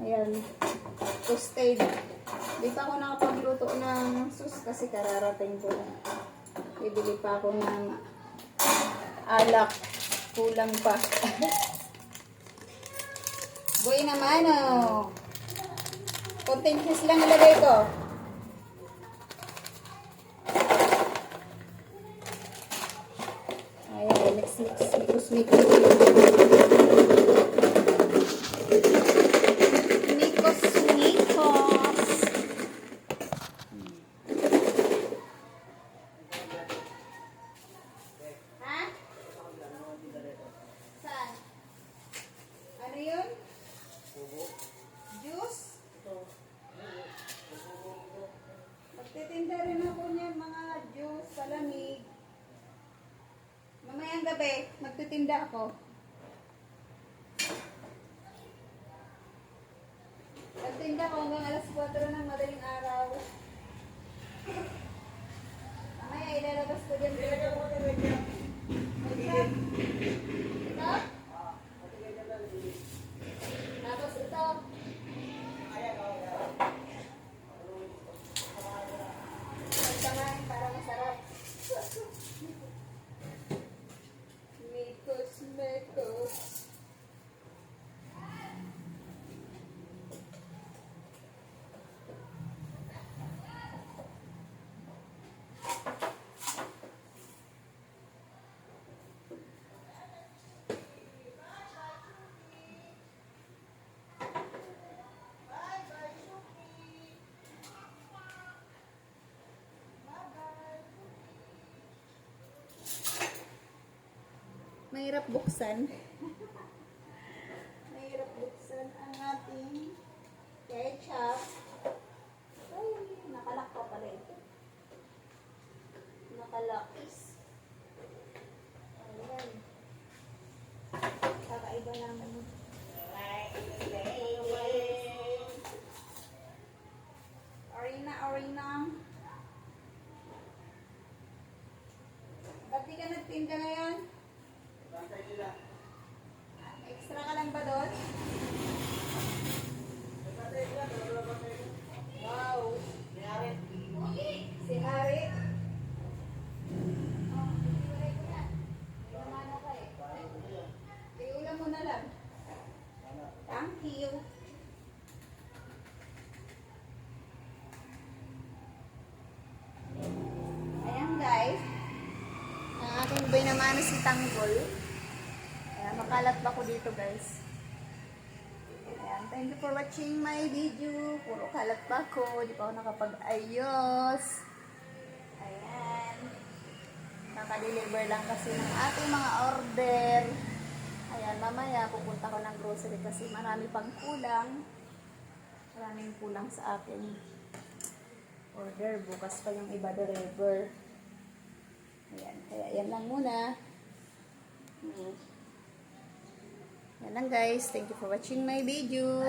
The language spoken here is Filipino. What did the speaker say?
Ayan. Toasted. Di pa ako nakapagluto ng sauce kasi kararating ko. Bibili pa ako ng alak. Kulang pa. Boy naman, oh. Konting cheese lang ilagay ko. Ayan, mix. Ano yun? Juice? Magtitinda rin ako niyan mga juice, palamig. Mamayang gabi, magtitinda ako. Magtinda ko hanggang alas 4 ng madaling araw. Mamaya ilalabas ko dyan. Ito? Tapos ito. Pagkamain para masarap. Mekos. Mahirap buksan. Mahirap buksan ang ating ketchup. Ay, nakalak pa pala ito. Nakalakis. Ayan. Kakaiba naman. Arena. Ba't di ka nagtinda ngayon? Extra ka lang ba doon? Wow. Si Hari. Oh, iwalay ko na. Iwaman ako eh. Iulam mo na lang. Thank you. Ayan guys. Ang aking boy naman si Tanggol. Ayan, makalat pa ko dito guys. Ayan, thank you for watching my video. Puro kalat pa ko. Di pa ako nakapag-ayos. Ayan. Nakadeliver lang kasi ng ating mga order. Ayan, mamaya pupunta ko ng grocery kasi marami pang kulang. Maraming kulang sa akin order. Bukas pa yung iba deliver. Ayan, kaya yan lang muna. Yan lang guys. Thank you for watching my video.